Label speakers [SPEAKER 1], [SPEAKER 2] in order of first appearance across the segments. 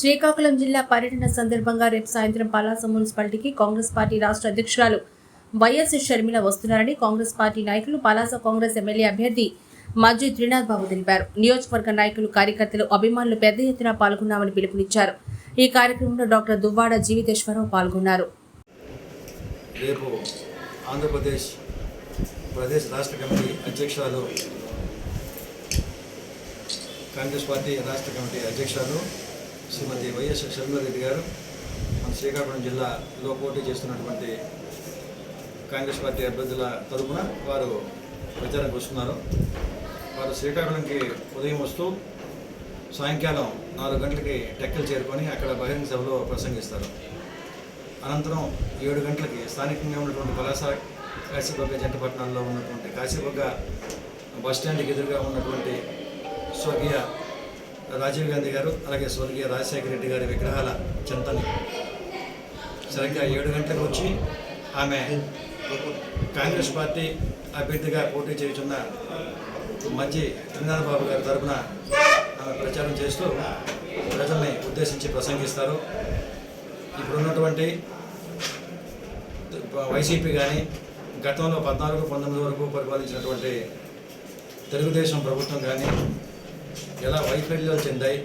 [SPEAKER 1] శ్రీకాకుళం జిల్లా పర్యటన సందర్భంగా రేపు సాయంత్రం పలాస మున్సిపాలిటీకి కాంగ్రెస్ పార్టీ రాష్ట్ర అధ్యక్షురాలు వైఎస్ షర్మిల వస్తున్నారని కాంగ్రెస్ పార్టీ నాయకులు పలాస కాంగ్రెస్ ఎమ్మెల్యే అభ్యర్థి మజ్జి త్రినాథ్ బాబు తెలిపారు. నియోజకవర్గ నాయకులు, కార్యకర్తలు, అభిమానులు పెద్ద ఎత్తున పాల్గొన్నామని పిలుపునిచ్చారు. ఈ కార్యక్రమంలో డాక్టర్ దువ్వాడ జీవితేశ్వరరావు పాల్గొన్నారు.
[SPEAKER 2] రేపు ఆంధ్రప్రదేశ్ ప్రదేశ్ రాష్ట్ర కమిటీ అధ్యక్షురాలు, కాంగ్రెస్ పార్టీ రాష్ట్ర కమిటీ అధ్యక్షురాలు శ్రీమతి వైఎస్ షర్మిలారెడ్డి గారు మన శ్రీకాకుళం జిల్లాలో పోటీ చేస్తున్నటువంటి కాంగ్రెస్ పార్టీ అభ్యర్థుల తరపున వారు ప్రచారంకి వస్తున్నారు. వారు శ్రీకాకుళంకి ఉదయం వస్తూ సాయంకాలం 4 గంటలకి టెక్కలు చేరుకొని అక్కడ బహిరంగ సభలో ప్రసంగిస్తారు. అనంతరం 7 గంటలకి స్థానికంగా ఉన్నటువంటి పలాస కాశీబొగ్గ జంటపట్నంలో ఉన్నటువంటి కాశీబొగ్గ బస్టాండ్కి ఎదురుగా ఉన్నటువంటి స్వర్గీయ రాజీవ్ గాంధీ గారు అలాగే స్వర్గీయ రాజశేఖర రెడ్డి గారి విగ్రహాల చెంతని సరిగ్గా 7 గంటలకు వచ్చి ఆమె కాంగ్రెస్ పార్టీ అభ్యర్థిగా పోటీ చేస్తున్న మజ్జి త్రినాథ్ బాబు గారి తరఫున ఆమె ప్రచారం చేస్తూ ప్రజల్ని ఉద్దేశించి ప్రసంగిస్తారు. ఇప్పుడున్నటువంటి వైసీపీ కానీ గతంలో 14-19 వరకు పరిపాలించినటువంటి తెలుగుదేశం ప్రభుత్వం కానీ ఎలా వైఫల్యాలు చెందాయి,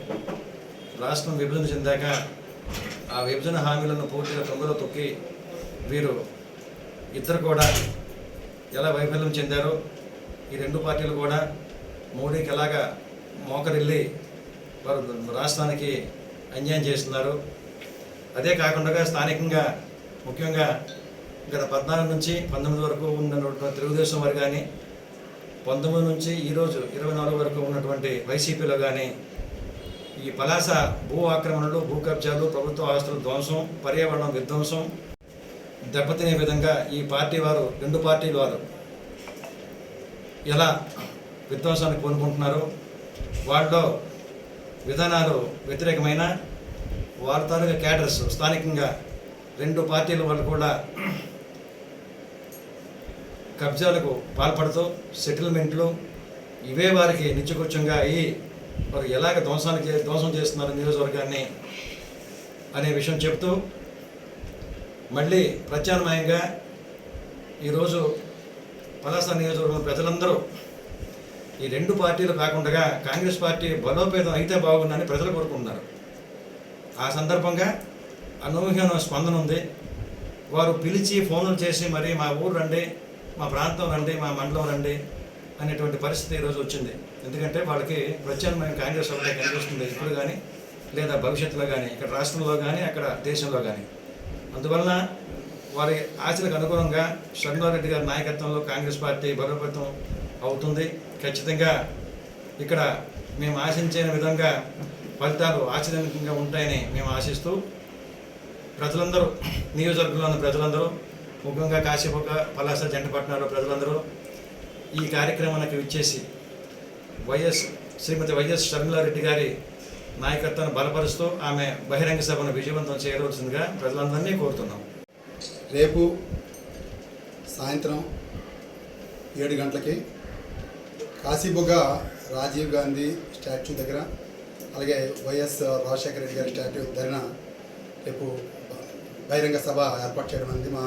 [SPEAKER 2] రాష్ట్రం విభజన చెందాక ఆ విభజన హామీలను పూర్తిగా తొంగలో తొక్కి వీరు ఇద్దరు కూడా ఎలా వైఫల్యం చెందారో, ఈ 2 పార్టీలు కూడా మోడీకి ఎలాగా మోకరిల్లి వారు రాష్ట్రానికి అన్యాయం చేస్తున్నారు. అదే కాకుండా స్థానికంగా ముఖ్యంగా గత 14 నుంచి 19 వరకు ఉన్నటువంటి తెలుగుదేశం వారు కానీ 19 నుంచి ఈరోజు 24 వరకు ఉన్నటువంటి వైసీపీలో కానీ ఈ పలాస భూ ఆక్రమణలు, భూ కబ్జాలు, ప్రభుత్వ ఆస్తుల ధ్వంసం, పర్యావరణం విధ్వంసం దెబ్బతినే విధంగా ఈ పార్టీ వారు 2 పార్టీల వారు ఎలా విధ్వంసానికి పూనుకుంటున్నారు, వాళ్ళలో విధానాలు వ్యతిరేకమైన వాళ్ళ తాలూకా క్యాడర్స్ స్థానికంగా 2 పార్టీల వాళ్ళు కూడా కబ్జాలకు పాల్పడుతూ సెటిల్మెంట్లు ఇవే వారికి నిత్యకృత్యంగా అయ్యి వారు ఎలాగ ధ్వంసం చేస్తున్నారు నియోజకవర్గాన్ని అనే విషయం చెప్తూ మళ్ళీ ప్రత్యామ్నాయంగా ఈరోజు పలాస నియోజకవర్గం ప్రజలందరూ ఈ 2 పార్టీలు కాకుండా కాంగ్రెస్ పార్టీ బలోపేతం అయితే బాగుందని ప్రజలు కోరుకుంటున్నారు. ఆ సందర్భంగా అనూహ్యమైన స్పందన ఉంది. వారు పిలిచి ఫోన్లు చేసి మరి మా ఊరు రండి, మా ప్రాంతం రండి, మా మండలం రండి అనేటువంటి పరిస్థితి ఈరోజు వచ్చింది. ఎందుకంటే వాళ్ళకి ప్రత్యామ్నాయం కాంగ్రెస్ ఒకటే కనిపిస్తుంది ఇప్పుడు కానీ, లేదా భవిష్యత్తులో కానీ, ఇక్కడ రాష్ట్రంలో కానీ, అక్కడ దేశంలో కానీ. అందువలన వారి ఆశలకు అనుగుణంగా షర్మిలారెడ్డి గారి నాయకత్వంలో కాంగ్రెస్ పార్టీ బలోపేతం అవుతుంది. ఖచ్చితంగా ఇక్కడ మేము ఆశించిన విధంగా ఫలితాలు ఆశ్చర్యజనకంగా ఉంటాయని మేము ఆశిస్తూ ప్రజలందరూ, నియోజకవర్గంలోని ప్రజలందరూ, ముఖ్యంగా కాశీబొగ్గ పలాస జంటపట్నాల ప్రజలందరూ ఈ కార్యక్రమానికి విచ్చేసి శ్రీమతి వైఎస్ షర్మిలారెడ్డి గారి నాయకత్వాన్ని బలపరుస్తూ ఆమె బహిరంగ సభను విజయవంతం చేయవలసిందిగా ప్రజలందరినీ కోరుతున్నాం.
[SPEAKER 3] రేపు సాయంత్రం 7 గంటలకి కాశీబొగ్గ రాజీవ్ గాంధీ స్టాట్యూ దగ్గర, అలాగే వైఎస్ రాజశేఖర రెడ్డి గారి స్టాట్యూ దగ్గర రేపు బహిరంగ సభ ఏర్పాటు చేయడం అనేది మా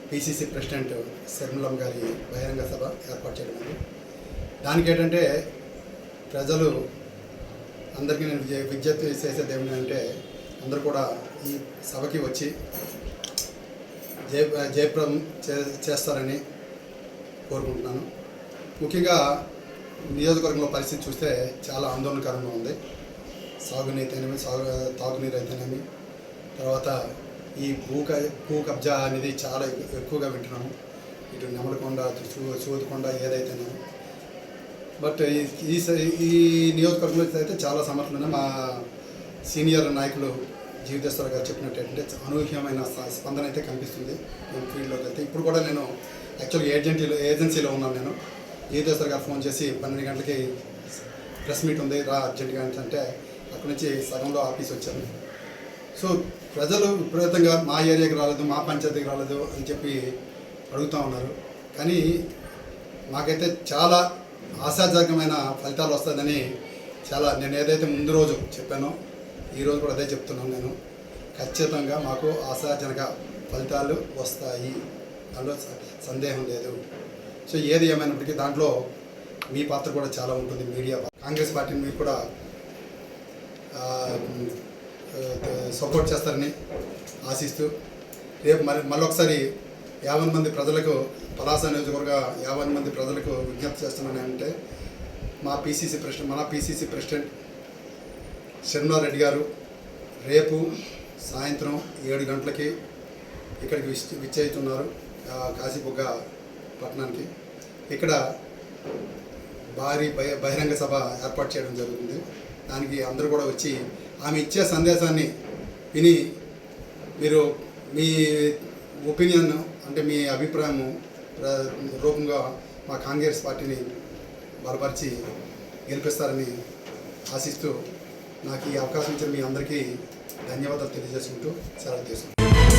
[SPEAKER 3] పిసిసి ప్రెసిడెంట్ షర్మిలమ్మ గారి బహిరంగ సభ ఏర్పాటు చేయడం అనేది. దానికి ఏంటంటే ప్రజలు అందరికీ నేను విజ్ఞప్తి చేసేది ఏమిటంటే అందరూ కూడా ఈ సభకి వచ్చి జయప్రదం చేస్తారని కోరుకుంటున్నాను. ముఖ్యంగా నియోజకవర్గంలో పరిస్థితి చూస్తే చాలా ఆందోళనకరంగా ఉంది. సాగునీరు అయితేనేమి, తాగునీరు అయితేనేమి, తర్వాత ఈ భూ కబ్జా అనేది చాలా ఎక్కువగా వింటున్నాము. ఇటు నెమలకొండ, సూదికొండ ఏదైతేనేమి. బట్ ఈ నియోజకవర్గంలో అయితే చాలా సమస్యలు ఉన్నాయి. మా సీనియర్ నాయకులు జీవితేశ్వర గారు చెప్పినట్టు ఏంటంటే అనూహ్యమైన స్పందన అయితే కనిపిస్తుంది నేను ఫీల్డ్లోకి వెళ్తే. ఇప్పుడు కూడా నేను యాక్చువల్గా ఏజెన్సీలో ఉన్నాను. నేను జీవితేశ్వర గారు ఫోన్ చేసి 12 గంటలకి ప్రెస్ మీట్ ఉంది రా అర్జెంట్గా అంటే అక్కడి నుంచి సగంలో ఆఫీస్ వచ్చాను. సో ప్రజలు విపరీతంగా మా ఏరియాకి రాలేదు, మా పంచాయతీకి రాలేదు అని చెప్పి అడుగుతూ ఉన్నారు. కానీ మాకైతే చాలా ఆశాజనకమైన ఫలితాలు వస్తుందని నేను ఏదైతే ముందు రోజు చెప్పానో ఈరోజు కూడా అదే చెప్తున్నాను నేను. ఖచ్చితంగా మాకు ఆశాజనక ఫలితాలు వస్తాయి, దాంట్లో సందేహం లేదు. సో ఏది ఏమైనప్పటికీ దాంట్లో మీ పాత్ర కూడా చాలా ఉంటుంది, మీడియా. కాంగ్రెస్ పార్టీని మీరు కూడా సపోర్ట్ చేస్తారని ఆశిస్తూ రేపు మళ్ళొకసారి 50 మంది ప్రజలకు, పలాస నియోజకవర్గ 50 మంది ప్రజలకు విజ్ఞప్తి చేస్తున్నాను అంటే, మన పిసిసి ప్రెసిడెంట్ శర్మిలారెడ్డి గారు రేపు సాయంత్రం 7 గంటలకి ఇక్కడికి విచ్చేస్తున్నారు కాశీబుగ్గ పట్టణానికి. ఇక్కడ భారీ బహిరంగ సభ ఏర్పాటు చేయడం జరుగుతుంది. దానికి అందరూ కూడా వచ్చి ఆమె ఇచ్చే సందేశాన్ని విని మీరు మీ ఒపీనియన్ అంటే మీ అభిప్రాయం రూపంగా మా కాంగ్రెస్ పార్టీని బలపరిచి గెలిపిస్తారని ఆశిస్తూ నాకు ఈ అవకాశం ఇచ్చిన మీ అందరికీ ధన్యవాదాలు తెలియజేసుకుంటూ సెలవు తీసుకుంటాను.